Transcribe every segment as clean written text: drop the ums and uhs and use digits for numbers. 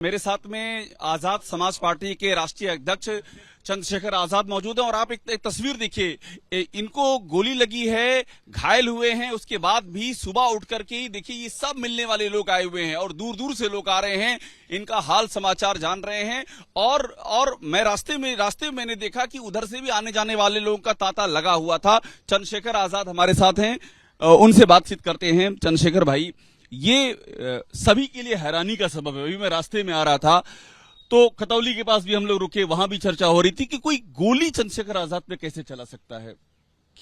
मेरे साथ में आजाद समाज पार्टी के राष्ट्रीय अध्यक्ष चंद्रशेखर आजाद मौजूद हैं और आप एक तस्वीर देखिए, इनको गोली लगी है, घायल हुए हैं, उसके बाद भी सुबह उठ करके ही देखिए ये सब मिलने वाले लोग आए हुए हैं और दूर दूर से लोग आ रहे हैं, इनका हाल समाचार जान रहे हैं। और मैं रास्ते में मैंने देखा कि उधर से भी आने जाने वाले लोगों का तांता लगा हुआ था। चंद्रशेखर आजाद हमारे साथ हैं, उनसे बातचीत करते हैं। चंद्रशेखर भाई, ये सभी के लिए हैरानी का सबब है। अभी मैं रास्ते में आ रहा था तो खतौली के पास भी हम लोग रुके, वहां भी चर्चा हो रही थी कि कोई गोली चंद्रशेखर आजाद पे कैसे चला सकता है।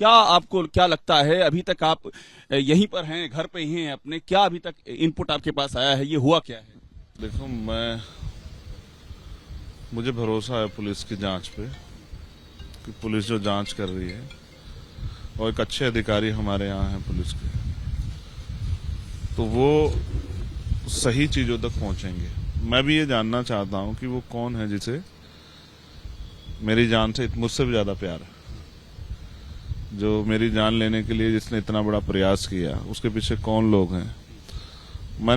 आपको क्या लगता है, अभी तक आप यहीं पर हैं, घर पे ही हैं अपने, क्या अभी तक इनपुट आपके पास आया है, ये हुआ क्या है? देखो, मुझे भरोसा है पुलिस की जांच पे कि पुलिस जो जांच कर रही है, और एक अच्छे अधिकारी हमारे यहाँ हैं पुलिस के, तो वो सही चीजों तक पहुंचेंगे। मैं भी ये जानना चाहता हूं कि वो कौन है जिसे मेरी जान से मुझसे भी ज्यादा प्यार है, जो मेरी जान लेने के लिए जिसने इतना बड़ा प्रयास किया, उसके पीछे कौन लोग हैं। मैं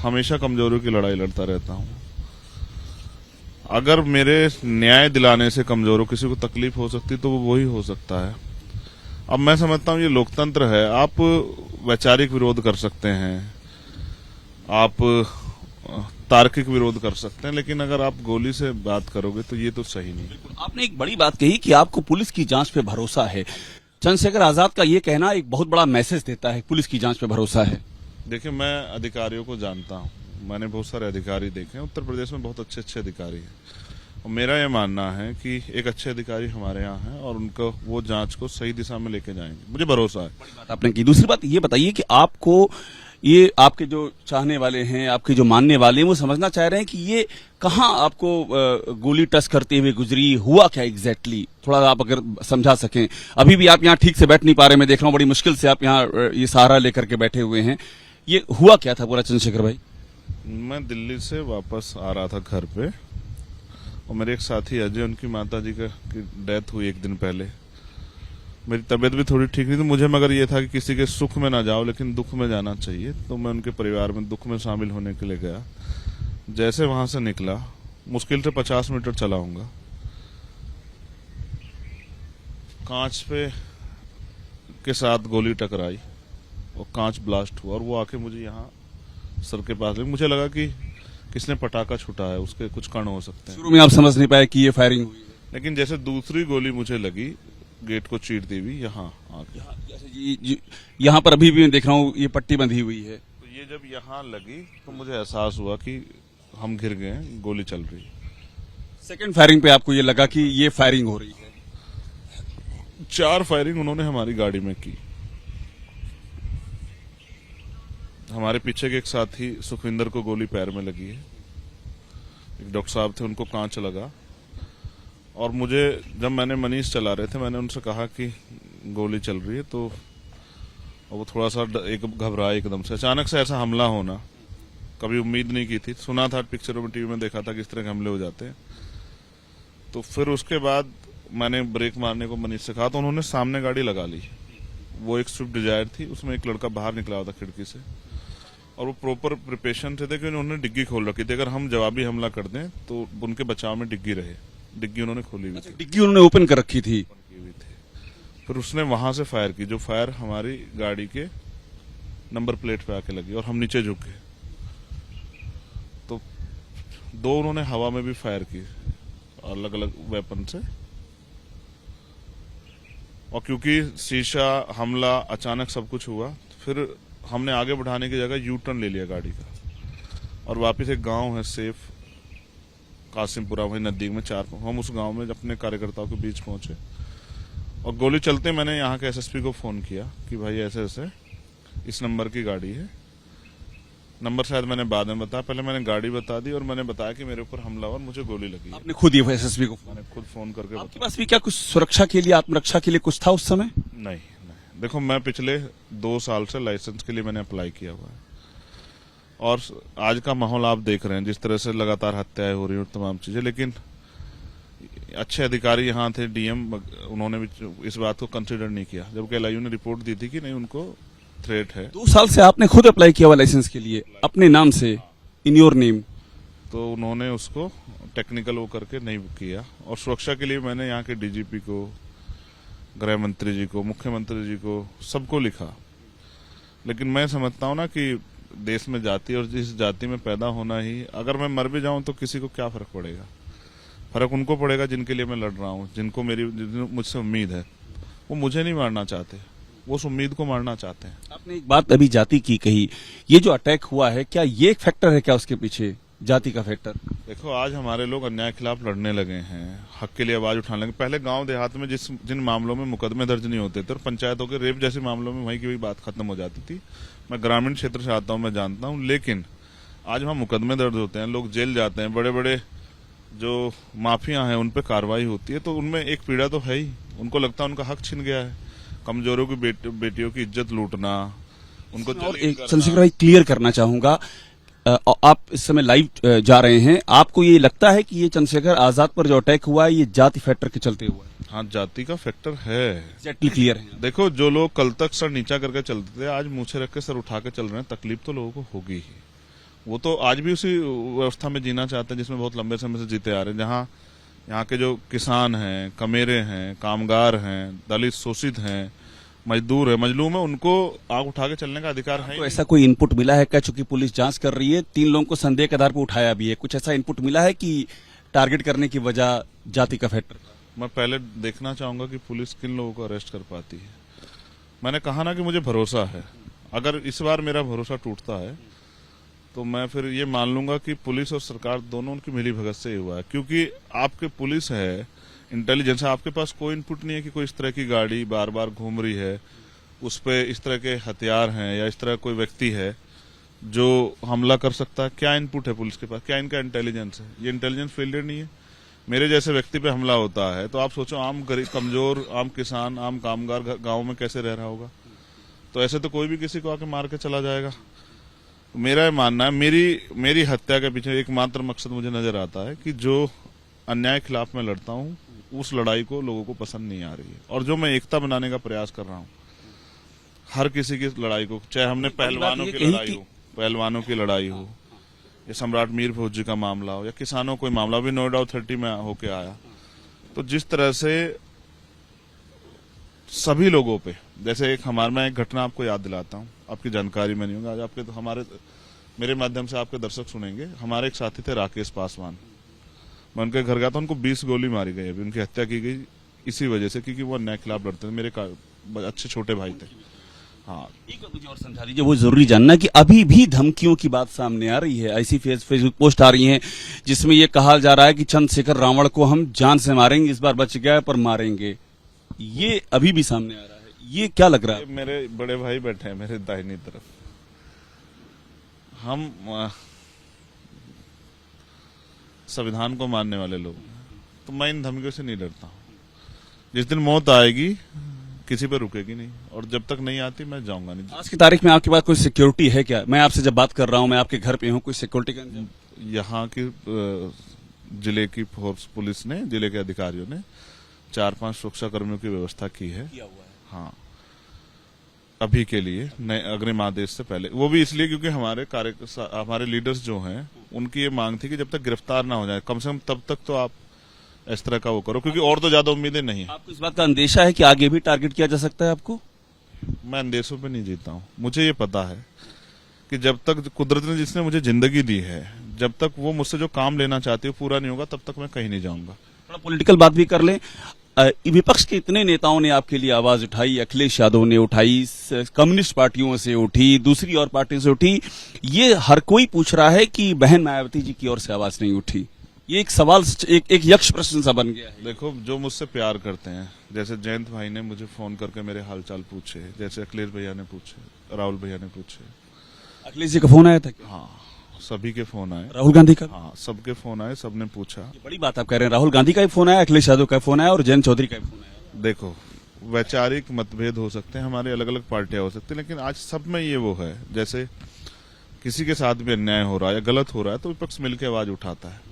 हमेशा कमजोरियों की लड़ाई लड़ता रहता हूं। अगर मेरे न्याय दिलाने से कमजोरों किसी को तकलीफ हो सकती तो वो वही हो सकता है। अब मैं समझता हूं ये लोकतंत्र है, आप वैचारिक विरोध कर सकते हैं, आप तार्किक विरोध कर सकते हैं, लेकिन अगर आप गोली से बात करोगे तो ये तो सही नहीं। आपने एक बड़ी बात कही कि आपको पुलिस की जांच पे भरोसा है। चंद्रशेखर आजाद का ये कहना एक बहुत बड़ा मैसेज देता है, पुलिस की जांच पे भरोसा है। देखिए, मैं अधिकारियों को जानता हूं, मैंने बहुत सारे अधिकारी देखे हैं। उत्तर प्रदेश में बहुत अच्छे अच्छे अधिकारी हैं, और मेरा ये मानना है कि एक अच्छे अधिकारी हमारे यहाँ हैं और उनको वो जांच को सही दिशा में लेके जाएंगे, मुझे भरोसा है। बड़ी बात आपने की। दूसरी बात ये बताइए कि आपको ये आपके जो चाहने वाले हैं, आपके जो मानने वाले हैं, वो समझना चाह रहे हैं कि ये कहाँ आपको गोली टच करते हुए गुजरी, हुआ क्या एग्जैक्टली, थोड़ा आप अगर समझा सकें। अभी भी आप यहाँ ठीक से बैठ नहीं पा रहे, मैं देख रहा हूँ, बड़ी मुश्किल से आप यहाँ ये सहारा लेकर के बैठे हुए हैं। ये हुआ क्या था पूरा, चंद्रशेखर भाई? मैं दिल्ली से वापस आ रहा था घर पे, और मेरे एक साथी अजय, उनकी माता जी की डेथ हुई एक दिन पहले। मेरी तबीयत भी थोड़ी ठीक नहीं थी, मुझे मगर ये था कि किसी के सुख में ना जाओ लेकिन दुख में जाना चाहिए, तो मैं उनके परिवार में दुख में शामिल होने के लिए गया। जैसे वहां से निकला, मुश्किल से 50 मीटर चला होऊंगा, कांच पे के साथ गोली टकराई और कांच ब्लास्ट हुआ, और वो आके मुझे यहाँ सर के पास लगी। मुझे लगा कि किसने पटाखा छुटा है, उसके कुछ कण हो सकते हैं। शुरू में आप समझ नहीं पाए कि ये फायरिंग हुई है, लेकिन जैसे दूसरी गोली मुझे लगी, गेट को चीरती हुई यहाँ आके, यहाँ पर अभी भी मैं देख रहा हूँ ये पट्टी बंधी हुई है। तो ये जब यहाँ लगी तो मुझे एहसास हुआ कि हम घिर गए, गोली चल रही। सेकंड फायरिंग पे आपको ये लगा कि ये फायरिंग हो रही है? 4 फायरिंग उन्होंने हमारी गाड़ी में की। हमारे पीछे के एक साथी सुखविंदर को गोली पैर में लगी है, एक डॉक्टर साहब थे, उनको कांच लगा। और मुझे, जब मैंने मनीष चला रहे थे, मैंने उनसे कहा कि गोली चल रही है, तो वो थोड़ा सा एक घबराए एकदम से। अचानक से ऐसा हमला होना कभी उम्मीद नहीं की थी, सुना था पिक्चरों में, टीवी में देखा था किस तरह के हमले हो जाते हैं। तो फिर उसके बाद मैंने ब्रेक मारने को मनीष से कहा, तो उन्होंने सामने गाड़ी लगा ली। वो एक स्विफ्ट डिजायर थी, उसमें एक लड़का बाहर निकला हुआ था खिड़की से, और वो प्रॉपर प्रिपरेशन थे कि उन्होंने डिग्गी खोल रखी थी, अगर हम जवाबी हमला कर दें तो उनके बचाव में डिग्गी रहे। डिग्गी उन्होंने खोली हुई थी। डिग्गी उन्होंने ओपन कर रखी थी। फिर उसने वहां से फायर की, जो फायर हमारी गाड़ी के नंबर प्लेट पे आके लगी, और हम नीचे झुक गए। तो 2 उन्होंने हवा में भी फायर की, अलग अलग वेपन से। और क्योंकि शीशा, हमला, अचानक सब कुछ हुआ, फिर हमने आगे बढ़ाने की जगह यू टर्न ले लिया गाड़ी का, और वापस एक गांव है सेफ कासिमपुरा, वही नजदीक में 4, हम उस गांव में अपने कार्यकर्ताओं के बीच पहुंचे। और गोली चलते मैंने यहाँ के एसएसपी को फोन किया कि भाई ऐसे ऐसे इस नंबर की गाड़ी है। नंबर शायद मैंने बाद में बताया, पहले मैंने गाड़ी बता दी और मैंने बताया कि मेरे ऊपर हमला और मुझे गोली लगी। आपने खुद ही एसएसपी को? मैंने खुद फोन करके। आपके पास भी क्या कुछ सुरक्षा के लिए, आत्मरक्षा के लिए कुछ था उस समय? नहीं, देखो, मैं पिछले 2 साल से लाइसेंस के लिए मैंने अप्लाई किया हुआ है, और आज का माहौल आप देख रहे हैं, जिस तरह से लगातार हत्याएं हो रही हैं और तमाम चीजें। लेकिन अच्छे अधिकारी यहाँ थे, डीएम, उन्होंने भी इस बात को कंसिडर नहीं किया, जबकि एलआईयू ने रिपोर्ट दी थी कि नहीं, उनको थ्रेट है। 2 साल से आपने खुद अप्लाई किया हुआ लाइसेंस के लिए, अपने नाम से, इन योर नेम? तो उन्होंने उसको टेक्निकल वो करके नहीं किया। और सुरक्षा के लिए मैंने यहाँ के डीजीपी को, गृह मंत्री जी को, मुख्यमंत्री जी को, सबको लिखा। लेकिन मैं समझता हूँ ना कि देश में जाति और जिस जाति में पैदा होना ही, अगर मैं मर भी जाऊं तो किसी को क्या फर्क पड़ेगा? फर्क उनको पड़ेगा जिनके लिए मैं लड़ रहा हूँ, जिनको मुझसे उम्मीद है। वो मुझे नहीं मारना चाहते, वो उस उम्मीद को मारना चाहते हैं। आपने एक बात अभी जाति की कही, ये जो अटैक हुआ है, क्या ये एक फैक्टर है क्या उसके पीछे, जाति का फैक्टर? देखो, आज हमारे लोग अन्याय के खिलाफ लड़ने लगे हैं, हक के लिए आवाज उठाने लगे। पहले गांव देहात में जिन मामलों में मुकदमे दर्ज नहीं होते थे और पंचायतों के रेप जैसे मामलों में वहीं की वही बात खत्म हो जाती थी। मैं ग्रामीण क्षेत्र से आता हूं, मैं जानता हूं। लेकिन आज वहां मुकदमे दर्ज होते हैं, लोग जेल जाते हैं, बड़े बड़े जो माफिया हैं उन पर कार्रवाई होती है, तो उनमें एक पीड़ा तो है ही। उनको लगता है उनका हक छिन गया है। कमजोरों की बेटियों की इज्जत लूटना, उनको चंद्रशेखर भाई क्लियर करना चाहूंगा, आप इस समय लाइव जा रहे हैं, आपको ये लगता है कि ये चंद्रशेखर आजाद पर जो अटैक हुआ है ये जाति फैक्टर के चलते हुआ है? हाँ, जाति का फैक्टर है, एग्जैक्टली क्लियर है। देखो, जो लोग कल तक सर नीचा करके चलते थे, आज मूछे रख के सर उठा के चल रहे हैं। तकलीफ तो लोगों को होगी ही। वो तो आज भी उसी व्यवस्था में जीना चाहते हैं जिसमें बहुत लंबे समय से जीते आ रहे हैं, जहाँ यहाँ के जो किसान हैं, कमेरे हैं, कामगार हैं, दलित शोषित हैं, मजदूर है, मजलूम है, उनको आग उठा के चलने का अधिकार है। तो ऐसा कोई इनपुट मिला है क्या? चूंकि पुलिस जांच कर रही है, 3 लोगों को संदेह के आधार पर उठाया भी है, कुछ ऐसा इनपुट मिला है कि टारगेट करने की वजह जाति का फैक्टर? मैं पहले देखना चाहूंगा कि पुलिस किन लोगों को अरेस्ट कर पाती है। मैंने कहा ना कि मुझे भरोसा है। अगर इस बार मेरा भरोसा टूटता है तो मैं फिर ये मान लूंगा कि पुलिस और सरकार दोनों उनकी मिली भगत से ही हुआ है। क्योंकि आपके पुलिस है, इंटेलिजेंस है, आपके पास कोई इनपुट नहीं है कि कोई इस तरह की गाड़ी बार बार घूम रही है, उस पे इस तरह के हथियार हैं या इस तरह कोई व्यक्ति है जो हमला कर सकता है। क्या इनपुट है पुलिस के पास? क्या इनका इंटेलिजेंस है? ये इंटेलिजेंस फेलियर नहीं है। मेरे जैसे व्यक्ति पे हमला होता है तो आप सोचो, आम गरीब, कमजोर, आम किसान, आम कामगार गांव में कैसे रह रहा होगा? तो ऐसे तो कोई भी किसी को आके मार के चला जाएगा। मेरा ये मानना है, मेरी हत्या के पीछे एकमात्र मकसद मुझे नजर आता है कि जो अन्याय के खिलाफ मैं लड़ता हूँ, उस लड़ाई को लोगों को पसंद नहीं आ रही है। और जो मैं एकता बनाने का प्रयास कर रहा हूँ, हर किसी की लड़ाई को, चाहे हमने पहलवानों की लड़ाई हो, या सम्राट मीर फौज जी का मामला हो, या किसानों कोई मामला भी नोएडा 30 में होके आया, तो जिस तरह से सभी लोगों पे, जैसे मैं एक घटना आपको याद दिलाता हूँ, आपकी जानकारी में नहीं होगा, आज आपके तो मेरे माध्यम से आपके दर्शक सुनेंगे। हमारे एक साथी थे राकेश पासवान, मैं उनके घर गया था, उनको 20 गोली मारी गई। अभी उनकी हत्या की गई इसी वजह से क्योंकि वो अन्याय के खिलाफ लड़ते थे, मेरे अच्छे छोटे भाई थे। हाँ, एक मुझे और समझा दीजिए, वो जरूरी जानना कि अभी भी धमकियों की बात सामने आ रही है, ऐसी फेसबुक पोस्ट आ रही है जिसमें ये कहा जा रहा है कि चंद्रशेखर रावण को हम जान से मारेंगे, इस बार बच गया पर मारेंगे। ये अभी भी सामने आ रहा है, ये क्या लग रहा है? मेरे बड़े भाई बैठे हैं मेरे दाहिनी तरफ। हम संविधान को मानने वाले लोग, तो मैं इन धमकियों से नहीं डरता हूँ। जिस दिन मौत आएगी किसी पे रुकेगी नहीं, और जब तक नहीं आती मैं जाऊंगा नहीं। आज की तारीख में आपके पास कोई सिक्योरिटी है क्या? मैं आपसे जब बात कर रहा हूँ, मैं आपके घर पे हूँ, कोई सिक्योरिटी का? यहाँ की जिले की फोर्स, पुलिस ने, जिले के अधिकारियों ने 4-5 सुरक्षा कर्मियों की व्यवस्था की है। हाँ, अभी के लिए, नए अग्रिम आदेश से पहले। वो भी इसलिए क्योंकि हमारे लीडर्स जो हैं, उनकी ये मांग थी कि जब तक गिरफ्तार ना हो जाए, कम से कम तब तक तो आप इस तरह का वो करो, क्योंकि और तो ज्यादा उम्मीदें नहीं है। आपको इस बात का अंदेशा है कि आगे भी टारगेट किया जा सकता है आपको? मैं अंदेशों पे नहीं जीता हूँ। मुझे ये पता है कि जब तक कुदरत ने, जिसने मुझे जिंदगी दी है, जब तक वो मुझसे जो काम लेना चाहती है पूरा नहीं होगा, तब तक मैं कहीं नहीं जाऊंगा। थोड़ा पॉलिटिकल बात भी कर लें। विपक्ष के इतने नेताओं ने आपके लिए आवाज उठाई, अखिलेश यादव ने उठाई, कम्युनिस्ट पार्टियों से उठी, दूसरी और पार्टियों से उठी। ये हर कोई पूछ रहा है कि बहन मायावती जी की ओर से आवाज नहीं उठी। ये एक सवाल, एक यक्ष प्रश्न सा बन गया है। देखो, जो मुझसे प्यार करते हैं, जैसे जयंत भाई ने मुझे फोन करके मेरे हालचाल पूछे, जैसे अखिलेश भैया ने पूछे, राहुल भैया ने पूछे। अखिलेश जी का फोन आया था क्या? हाँ, सभी के फोन आए। राहुल गांधी का? हाँ, सबके फोन आए, सबने पूछा। बड़ी बात आप कह रहे हैं, राहुल गांधी का भी फोन आया, अखिलेश यादव का फोन आया और जयंत चौधरी का भी फोन आया। देखो, वैचारिक मतभेद हो सकते हैं, हमारे अलग अलग पार्टियां हो सकती है, लेकिन आज सब में ये वो है, जैसे किसी के साथ भी अन्याय हो रहा है या गलत हो रहा है तो विपक्ष मिलकर आवाज उठाता है।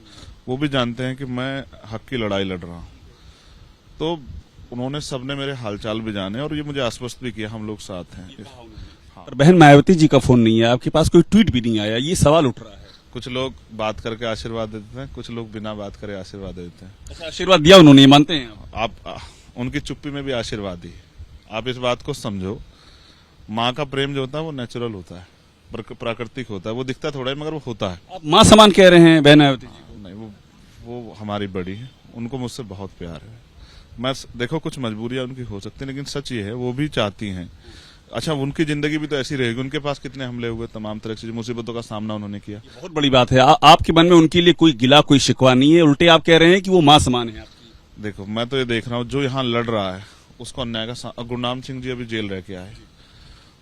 वो भी जानते हैं कि मैं हक की लड़ाई लड़ रहा हूँ, तो उन्होंने सबने मेरे हालचाल भी जाने और ये मुझे आश्वस्त भी किया, हम लोग साथ हैं। हाँ। बहन मायावती जी का फोन नहीं है आपके पास, कोई ट्वीट भी नहीं आया, ये सवाल उठ रहा है। कुछ लोग बात करके आशीर्वाद देते हैं, कुछ लोग बिना बात करे आशीर्वाद देते हैं। अच्छा, आशीर्वाद दिया उन्होंने, ये मानते हैं आप उनकी चुप्पी में भी आशीर्वाद ही। आप इस बात को समझो, माँ का प्रेम जो होता है वो नेचुरल होता है, प्राकृतिक होता है, वो दिखता थोड़ा है मगर वो होता है। आप माँ समान कह रहे हैं बहन मायावती जी? नहीं, वो हमारी बड़ी है, उनको मुझसे बहुत प्यार है। मैं देखो कुछ मजबूरियां उनकी हो सकती है, लेकिन सच ये है वो भी चाहती हैं। अच्छा, उनकी जिंदगी भी तो ऐसी रहेगी। उनके पास कितने हमले हुए, तमाम तरह की मुसीबतों का सामना उन्होंने किया। बहुत बड़ी बात है। आपके मन में उनके लिए कोई गिला, कोई शिकवा नहीं है, उल्टे आप कह रहे हैं कि वो माँ समान है आपकी। देखो, मैं तो ये देख रहा हूँ जो यहाँ लड़ रहा है उसको अन्याय का। गुरनाम सिंह जी अभी जेल रह के आए,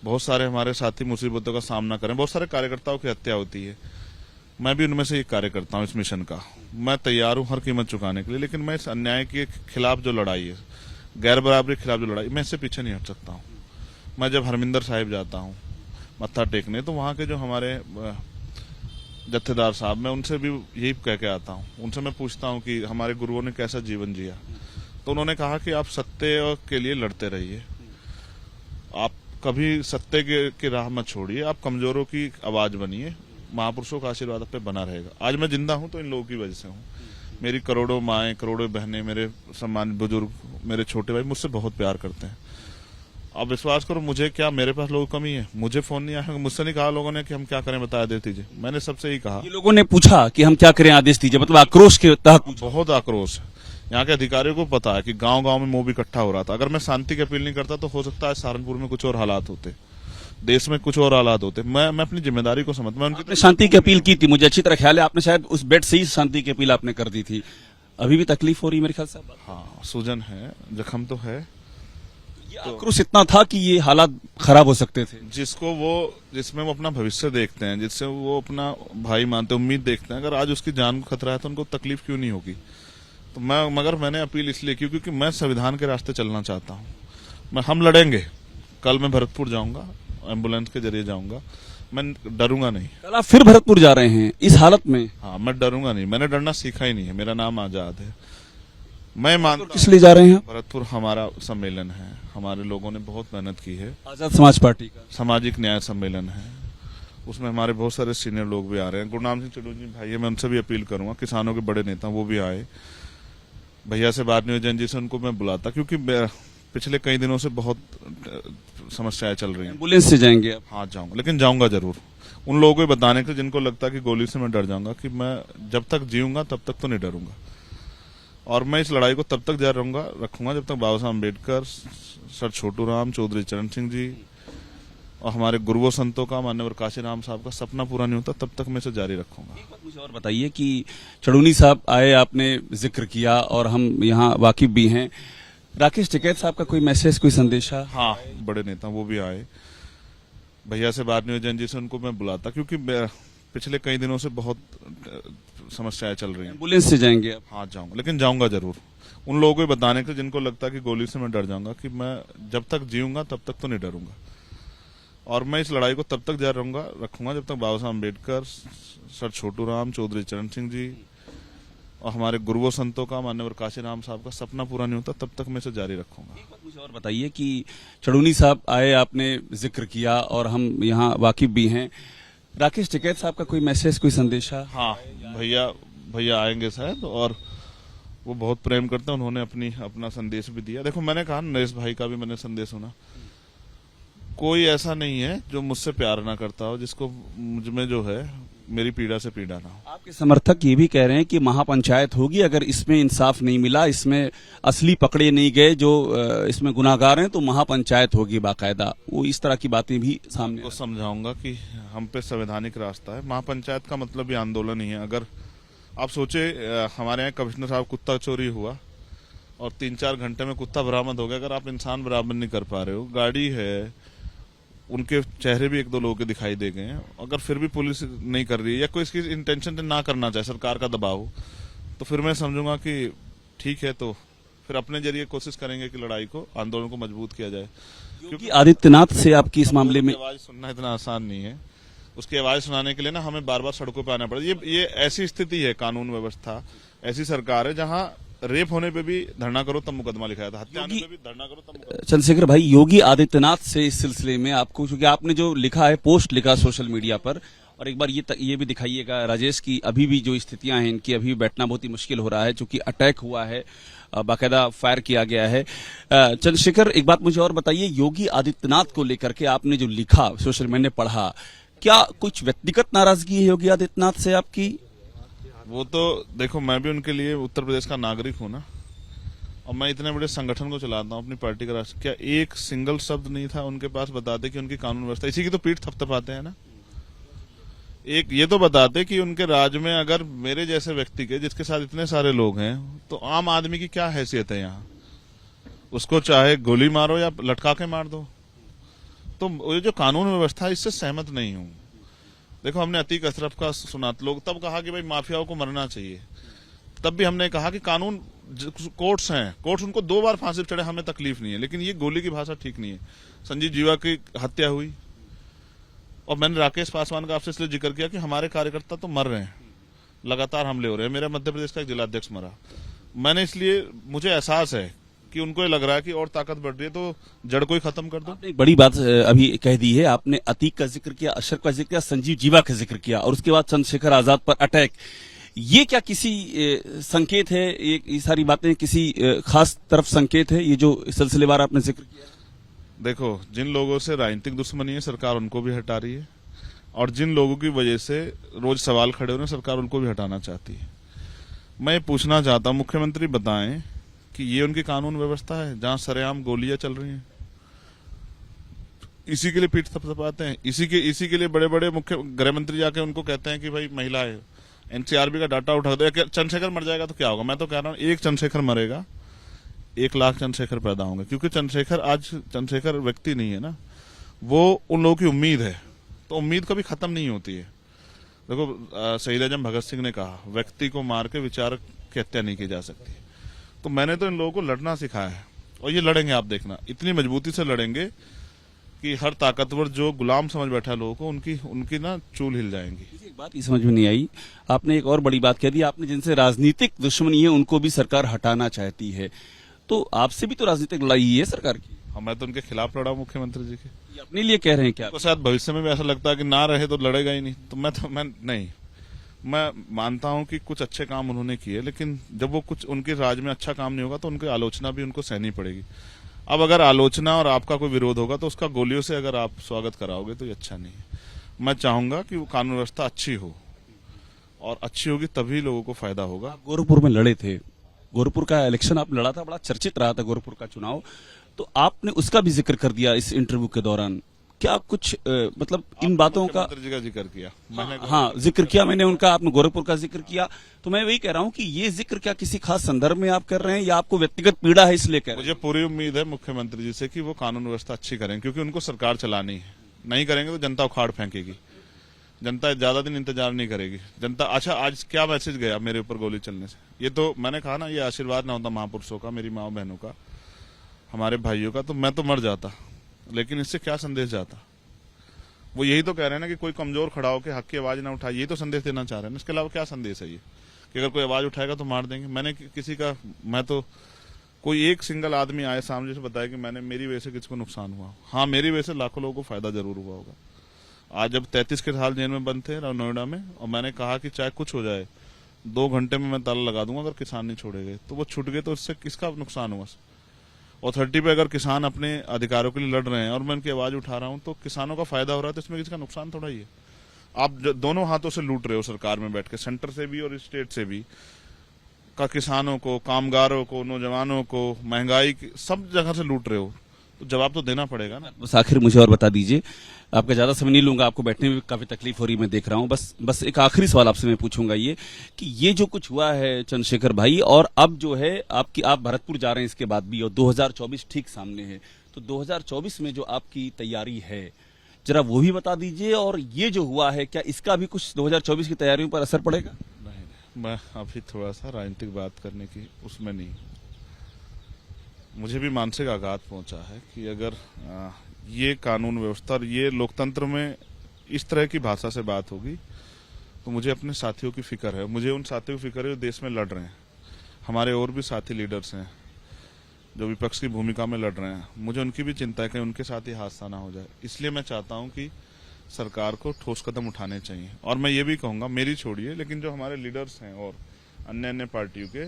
बहुत सारे हमारे साथी मुसीबतों का सामना करें, बहुत सारे कार्यकर्ताओं की हत्या होती है। मैं भी उनमें से एक कार्यकर्ता हूँ इस मिशन का। मैं तैयार हूँ हर कीमत चुकाने के लिए, लेकिन मैं इस अन्याय के खिलाफ जो लड़ाई है, गैर बराबरी के खिलाफ जो लड़ाई, मैं इससे पीछे नहीं हट सकता हूँ। मैं जब हरमिंदर साहिब जाता हूँ मत्था टेकने, तो वहाँ के जो हमारे जत्थेदार साहब, मैं उनसे भी यही कह के आता हूँ। उनसे मैं पूछता हूँ कि हमारे गुरुओं ने कैसा जीवन जिया, तो उन्होंने कहा कि आप सत्य के लिए लड़ते रहिए, आप कभी सत्य की राह मत छोड़िए, आप कमजोरों की आवाज बनिए, महापुरुषों का आशीर्वाद आप पे बना रहेगा। आज मैं जिंदा हूं तो इन लोगों की वजह से हूं। मेरी करोड़ों माएं, करोड़ों बहनें, मेरे सम्मानित बुजुर्ग, मेरे छोटे भाई मुझसे बहुत प्यार करते हैं। आप विश्वास करो, मुझे क्या, मेरे पास लोगों की कमी है? मुझे फोन नहीं आया, मुझसे नहीं कहा लोगों ने कि हम क्या करें बताया दे दीजिए। मैंने सबसे ही कहा। ये लोगों ने पूछा कि हम क्या करें, आदेश दीजिए, मतलब आक्रोश के तहत। बहुत आक्रोश है। यहाँ के अधिकारियों को पता है कि गांव-गांव में मोब इकट्ठा हो रहा था। अगर मैं शांति की अपील नहीं करता तो हो सकता है सहारनपुर में कुछ और हालात होते, देश में कुछ और हालात होते। मैं अपनी जिम्मेदारी को समझता हूं। आपने शांति की अपील की थी, मुझे अच्छी तरह ख्याल है। आपने शायद उस बेड से ही शांति की अपील आपने कर दी थी। अभी भी तकलीफ हो रही है मेरे ख्याल से? हाँ, सूजन है, जख्म तो है। ये आक्रोश इतना था कि ये हालात खराब हो सकते थे। जिसमें वो अपना भविष्य देखते हैं, जिससे वो अपना भाई मानते, उम्मीद देखते हैं, अगर आज उसकी जान को खतरा है तो उनको तकलीफ क्यों नहीं होगी? तो मगर मैंने अपील इसलिए की क्योंकि मैं संविधान के रास्ते चलना चाहता हूँ। हम लड़ेंगे। कल मैं भरतपुर जाऊंगा, एम्बुलेंस के जरिए जाऊंगा, मैं डरूंगा नहीं। कल आप फिर भरतपुर जा रहे हैं इस हालत में? हाँ, मैं डरूंगा नहीं। मैंने डरना सीखा ही नहीं है। मेरा नाम आजाद है। मैं मानता हूं। किस लिए जा रहे हैं? भरतपुर हमारा सम्मेलन है, हमारे लोगों ने बहुत मेहनत की है। आजाद समाज पार्टी का सामाजिक न्याय सम्मेलन है, उसमें हमारे बहुत सारे सीनियर लोग भी आ रहे हैं। गुरनाम सिंह चड्ढू जी भाई है, मैं उनसे भी अपील करूंगा। किसानों के बड़े नेता वो भी आए। भैया से बात नहीं हुई, जैन जी से, उनको मैं बुलाता, क्योंकि पिछले कई दिनों से बहुत समस्याएं चल रही हैं। एम्बुलेंस से जाएंगे आप? हाँ, जाऊंगा, लेकिन जाऊंगा जरूर। उन लोगों को बताने के जिनको लगता है कि गोली से मैं डर जाऊंगा, कि मैं जब तक जीऊंगा तब तक तो नहीं डरूंगा। और मैं इस लड़ाई को तब तक जारी रखूंगा जब तक बाबा साहब अम्बेडकर, सर छोटू राम, चौधरी चरण सिंह जी और हमारे गुरुओं संतों का, मान्यवर काशीराम साहब का सपना पूरा नहीं होता, तब तक मैं इसे जारी रखूंगा। एक बात मुझे और बताइए कि चढ़ूनी साहब आए, आपने जिक्र किया और हम यहाँ वाकिफ भी हैं। राकेश टिकैत साहब का कोई मैसेज, कोई संदेशा? हाँ, बड़े नेता वो भी आए। भैया से बात नहीं हुई, जैन जी से, उनको मैं बुलाता, क्योंकि पिछले कई दिनों से बहुत समस्याएं चल रही हैं। एम्बुलेंस से जाएंगे आप? हाँ, जाऊंगा, लेकिन जाऊंगा जरूर। उन लोगों को बताने के जिनको लगता है कि गोली से मैं डर जाऊंगा, कि मैं जब तक जीऊंगा तब तक तो नहीं डरूंगा। और मैं इस लड़ाई को तब तक जारी रखूंगा जब तक बाबा साहब अम्बेडकर, सर छोटू राम, चौधरी चरण सिंह जी और हमारे गुरुओं संतों का, मान्यवर काशीराम साहब का सपना पूरा नहीं होता, तब तक मैं इसे जारी रखूंगा। एक बात मुझे और बताइए कि चढ़ूनी साहब आए, आपने जिक्र किया और हम यहाँ वाकिफ भी हैं। राकेश टिकैत साहब का कोई मैसेज, कोई संदेशा? हाँ, भैया आएंगे शायद, और वो बहुत प्रेम करते हैं। उन्होंने अपना संदेश भी दिया। देखो, मैंने कहा नरेश भाई का भी मैंने संदेश सुना। कोई ऐसा नहीं है जो मुझसे प्यार ना करता हो, जिसको मुझ में जो है मेरी पीड़ा से पीड़ा ना हो। आपके समर्थक ये भी कह रहे हैं कि महापंचायत होगी, अगर इसमें इंसाफ नहीं मिला, इसमें असली पकड़े नहीं गए जो इसमें गुनाहगार हैं, तो महापंचायत होगी बाकायदा। वो इस तरह की बातें भी सामने को समझाऊंगा कि हम पे संवैधानिक रास्ता है। महापंचायत का मतलब भी आंदोलन ही है। अगर आप सोचे, हमारे यहाँ कमिश्नर साहब कुत्ता चोरी हुआ और 3-4 घंटे में कुत्ता बरामद हो गया। अगर आप इंसान बरामद नहीं कर पा रहे हो, गाड़ी है, उनके चेहरे भी 1-2 लोगों के दिखाई दे गए हैं, अगर फिर भी पुलिस नहीं कर रही है या कोई इसकी इंटेंशन ना करना चाहे, सरकार का दबाव, तो फिर मैं समझूंगा कि ठीक है, तो फिर अपने जरिए कोशिश करेंगे कि लड़ाई को, आंदोलन को मजबूत किया जाए। क्योंकि आदित्यनाथ से आपकी इस मामले में आवाज सुनना इतना आसान नहीं है। उसकी आवाज सुनाने के लिए ना हमें बार बार सड़कों पर आना पड़े। ये ऐसी स्थिति है, कानून व्यवस्था ऐसी सरकार है जहां रेप होने पे भी धरना करो तब मुकदमा लिखाया था, हत्या होने पे भी धरना करो तब मुकदमा। चंद्रशेखर भाई, योगी आदित्यनाथ से इस सिलसिले में आपको, क्योंकि आपने जो लिखा है, पोस्ट लिखा सोशल मीडिया पर, और एक बार ये भी दिखाइएगा राजेश की अभी भी जो स्थितियां हैं इनकी, अभी बैठना बहुत ही मुश्किल हो रहा है, चूंकि अटैक हुआ है, बाकायदा फायर किया गया है। चंद्रशेखर, एक बात मुझे और बताइए, योगी आदित्यनाथ को लेकर के आपने जो लिखा, सोशल मैंने पढ़ा, क्या कुछ व्यक्तिगत नाराजगी है योगी आदित्यनाथ से आपकी? वो तो देखो, मैं भी उनके लिए उत्तर प्रदेश का नागरिक हूं ना, और मैं इतने बड़े संगठन को चलाता हूं, अपनी पार्टी का राष्ट्र। क्या एक सिंगल शब्द नहीं था उनके पास बताते कि उनकी कानून व्यवस्था, इसी की तो पीठ थपथपाते हैं ना। एक ये तो बताते कि उनके राज्य में अगर मेरे जैसे व्यक्ति के, जिसके साथ इतने सारे लोग हैं, तो आम आदमी की क्या हैसियत है यहाँ, उसको चाहे गोली मारो या लटका के मार दो। तो ये जो कानून व्यवस्था है, इससे सहमत नहीं हूं। देखो, हमने अतीक अशरफ का सुना, लोग तब कहा कि भाई माफियाओं को मरना चाहिए, तब भी हमने कहा कि कानून, कोर्ट्स हैं, कोर्ट्स उनको 2 बार फांसी पर चढ़े, हमें तकलीफ नहीं है, लेकिन ये गोली की भाषा ठीक नहीं है। संजीव जीवा की हत्या हुई, और मैंने राकेश पासवान का आपसे इसलिए जिक्र किया कि हमारे कार्यकर्ता तो मर रहे हैं, लगातार हमले हो रहे हैं। मेरा मध्य प्रदेश का एक जिलाध्यक्ष मरा, मैंने इसलिए, मुझे एहसास है कि उनको ये लग रहा है कि और ताकत बढ़ रही है, तो जड़ को ही खत्म कर दो। आपने एक बड़ी बात अभी कह दी है, आपने अतीक का जिक्र किया, अशरफ का जिक्र किया, संजीव जीवा का जिक्र किया, और उसके बाद चंद्रशेखर आजाद पर अटैक। ये क्या किसी संकेत है, ये सारी बातें किसी खास तरफ संकेत है, ये जो सिलसिलेवार आपने जिक्र किया? देखो, जिन लोगों से राजनीतिक दुश्मनी है, सरकार उनको भी हटा रही है, और जिन लोगों की वजह से रोज सवाल खड़े हो रहे हैं, सरकार उनको भी हटाना चाहती है। मैं ये पूछना चाहता हूं, मुख्यमंत्री बताएं कि ये उनकी कानून व्यवस्था है जहां सरेआम गोलियां चल रही हैं? इसी के लिए पीठ थपथपाते हैं, इसी के लिए बड़े बड़े मुख्य गृह मंत्री जाके उनको कहते हैं कि भाई महिला है, एनसीआरबी का डाटा उठा दो। चंद्रशेखर मर जाएगा तो क्या होगा? मैं तो कह रहा हूं, एक चंद्रशेखर मरेगा, 1 लाख चंद्रशेखर पैदा होंगे, क्योंकि चंद्रशेखर व्यक्ति नहीं है ना, वो उन लोगों की उम्मीद है, तो उम्मीद कभी खत्म नहीं होती है। देखो, शहीद आजम भगत सिंह ने कहा, व्यक्ति को मार के विचारक की हत्या नहीं की जा सकती। तो मैंने तो इन लोगों को लड़ना सिखाया है, और ये लड़ेंगे, आप देखना, इतनी मजबूती से लड़ेंगे कि हर ताकतवर जो गुलाम समझ बैठा है लोगों को, उनकी ना चूल हिल जाएंगी। एक बात ये समझ में नहीं आई, आपने एक और बड़ी बात कह दी, आपने जिनसे राजनीतिक दुश्मनी है उनको भी सरकार हटाना चाहती है, तो आपसे भी तो राजनीतिक लड़ाई है सरकार की। मैं तो उनके खिलाफ लड़ा, मुख्यमंत्री जी के। ये अपने लिए कह रहे हैं क्या? तो शायद भविष्य में भी ऐसा लगता है कि ना रहे तो लड़ेगा ही नहीं, तो मैं नहीं, मैं मानता हूं कि कुछ अच्छे काम उन्होंने किए, लेकिन जब वो कुछ उनके राज में अच्छा काम नहीं होगा तो उनकी आलोचना भी उनको सहनी पड़ेगी। अब अगर आलोचना और आपका कोई विरोध होगा तो उसका गोलियों से अगर आप स्वागत कराओगे तो ये अच्छा नहीं है। मैं चाहूंगा कि वो कानून व्यवस्था अच्छी हो, और अच्छी होगी तभी लोगों को फायदा होगा। आप गोरखपुर में लड़े थे, गोरखपुर का इलेक्शन आप लड़ा था, बड़ा चर्चित रहा था गोरखपुर का चुनाव, तो आपने उसका भी जिक्र कर दिया इस इंटरव्यू के दौरान। क्या कुछ मतलब इन बातों का मुख्यमंत्री जी का जिक्र किया मैंने? हाँ, जिक्र किया मैंने उनका, आपने गोरखपुर का जिक्र किया, तो मैं वही कह रहा हूँ कि ये जिक्र क्या किसी खास संदर्भ में आप कर रहे हैं, या आपको व्यक्तिगत पीड़ा है इसलिए कह रहे हैं? मुझे पूरी उम्मीद है मुख्यमंत्री जी से कि वो कानून व्यवस्था अच्छी करें, क्योंकि उनको सरकार चलानी है। नहीं करेंगे तो जनता उखाड़ फेंकेगी, जनता ज्यादा दिन इंतजार नहीं करेगी। जनता, अच्छा आज क्या मैसेज गया मेरे ऊपर गोली चलने से? ये तो मैंने कहा ना, ये आशीर्वाद ना होता महापुरुषों का, मेरी माँ बहनों का, हमारे भाइयों का, तो मैं तो मर जाता, लेकिन इससे क्या संदेश जाता? वो यही तो कह रहे हैं ना कि कोई कमजोर खड़ा होकर हक की आवाज ना उठाए, यही तो संदेश देना चाह रहे हैं। इसके अलावा क्या संदेश है ये कि अगर कोई आवाज उठाएगा तो मार देंगे? मैंने किसी का, मैं तो कोई एक सिंगल आदमी आए सामने से बताया कि मेरी वजह से किसी को नुकसान हुआ? हाँ, मेरी वजह से लाखों लोगों को फायदा जरूर हुआ होगा। आज जब 33 के साल जेल में बंद थे नोएडा में, और मैंने कहा कि चाहे कुछ हो जाए 2 घंटे में मैं ताला लगा दूंगा अगर किसान नहीं छोड़े गए, तो वो छूट गए, तो इससे किसका नुकसान हुआ? अथॉरिटी पे अगर किसान अपने अधिकारों के लिए लड़ रहे हैं और मैं उनकी आवाज उठा रहा हूं, तो किसानों का फायदा हो रहा है, तो इसमें किसका नुकसान थोड़ा ही है। आप दोनों हाथों से लूट रहे हो, सरकार में बैठ के, सेंटर से भी और स्टेट से भी, का किसानों को, कामगारों को, नौजवानों को, महंगाई सब जगह से लूट रहे हो, तो जवाब तो देना पड़ेगा ना। बस आखिर मुझे और बता दीजिए, आपका ज्यादा समय नहीं लूंगा, आपको बैठने में काफी तकलीफ हो रही मैं देख रहा हूं, बस एक आखिरी सवाल आपसे मैं पूछूंगा ये कि ये जो कुछ हुआ है चंद्रशेखर भाई, और अब जो है आप भरतपुर जा रहे हैं इसके बाद भी, और 2024 ठीक सामने है, तो 2024 में जो आपकी तैयारी है जरा वो भी बता दीजिए, और ये जो हुआ है क्या इसका भी कुछ 2024 की तैयारियों पर असर पड़ेगा? नहीं, मैं अभी थोड़ा सा राजनीतिक बात करने की उसमें नहीं, मुझे भी मानसिक आघात पहुंचा है कि अगर ये कानून व्यवस्था और ये लोकतंत्र में इस तरह की भाषा से बात होगी, तो मुझे अपने साथियों की फिक्र है। मुझे उन साथियों की फिक्र है जो देश में लड़ रहे हैं, हमारे और भी साथी लीडर्स हैं जो विपक्ष की भूमिका में लड़ रहे हैं, मुझे उनकी भी चिंता है कि उनके साथ ही हादसा ना हो जाए। इसलिए मैं चाहता हूं कि सरकार को ठोस कदम उठाने चाहिए। और मैं ये भी कहूंगा, मेरी छोड़िए, लेकिन जो हमारे लीडर्स हैं और अन्य अन्य पार्टियों के,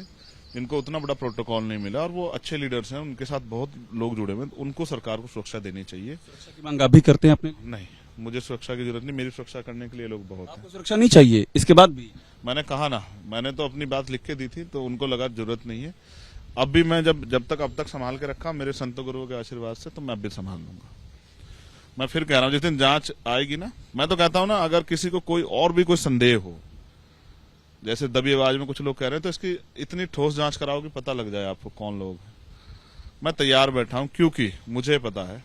जिनको उतना बड़ा प्रोटोकॉल नहीं मिला और वो अच्छे लीडर्स हैं, उनके साथ बहुत लोग जुड़े हुए हैं, उनको सरकार को सुरक्षा देनी चाहिए। सुरक्षा की मांग आप भी करते हैं अपने? नहीं, मुझे सुरक्षा की जरूरत नहीं, मेरी सुरक्षा करने के लिए लोग बहुत हैं। आपको सुरक्षा नहीं चाहिए इसके बाद भी? मैंने कहा ना, मैंने तो अपनी बात लिख के दी थी, तो उनको लगा जरूरत नहीं है। अब भी मैं जब तक संभाल के रखा मेरे संतों गुरुओं के आशीर्वाद से, तो मैं अब भी संभाल लूंगा। मैं फिर कह रहा हूं, जिस दिन जांच आएगी ना, मैं तो कहता हूं ना, अगर किसी को कोई और भी कोई संदेह हो, जैसे दबी आवाज में कुछ लोग कह रहे हैं, तो इसकी इतनी ठोस जांच कराओ कि पता लग जाए आपको कौन लोग हैं। मैं तैयार बैठा हूं, क्योंकि मुझे पता है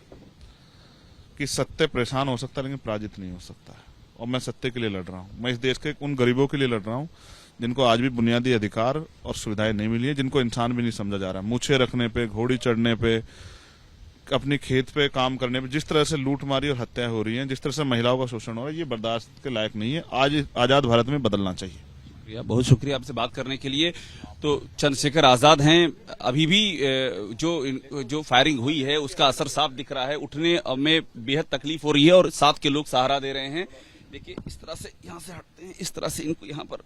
कि सत्य परेशान हो सकता है लेकिन पराजित नहीं हो सकता है। और मैं सत्य के लिए लड़ रहा हूं। मैं इस देश के उन गरीबों के लिए लड़ रहा हूं जिनको आज भी बुनियादी अधिकार और सुविधाएं नहीं मिली है, जिनको इंसान भी नहीं समझा जा रहा है। मूछें रखने पे, घोड़ी चढ़ने पे, अपनी खेत पे काम करने पे जिस तरह से लूटमारी और हत्याएं हो रही हैं, जिस तरह से महिलाओं का शोषण हो रहा है, ये बर्दाश्त के लायक नहीं है। आज आजाद भारत में बदलना चाहिए। बहुत शुक्रिया आपसे बात करने के लिए। तो चंद्रशेखर आजाद हैं, अभी भी जो फायरिंग हुई है उसका असर साफ दिख रहा है, उठने में बेहद तकलीफ हो रही है और साथ के लोग सहारा दे रहे हैं। देखिए इस तरह से यहाँ से हटते हैं, इस तरह से इनको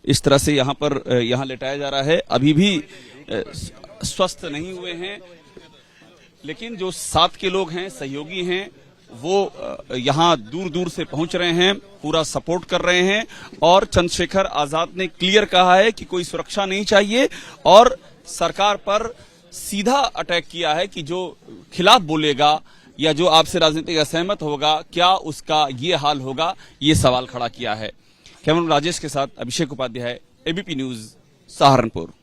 इस तरह से यहाँ लेटाया जा रहा है। अभी भी स्वस्थ नहीं हुए हैं, लेकिन जो साथ के लोग हैं, सहयोगी हैं, वो यहाँ दूर दूर से पहुंच रहे हैं, पूरा सपोर्ट कर रहे हैं। और चंद्रशेखर आजाद ने क्लियर कहा है कि कोई सुरक्षा नहीं चाहिए और सरकार पर सीधा अटैक किया है कि जो खिलाफ बोलेगा या जो आपसे राजनीतिक असहमत होगा, क्या उसका ये हाल होगा, ये सवाल खड़ा किया है। कैमरा राजेश के साथ अभिषेक उपाध्याय, एबीपी न्यूज, सहारनपुर।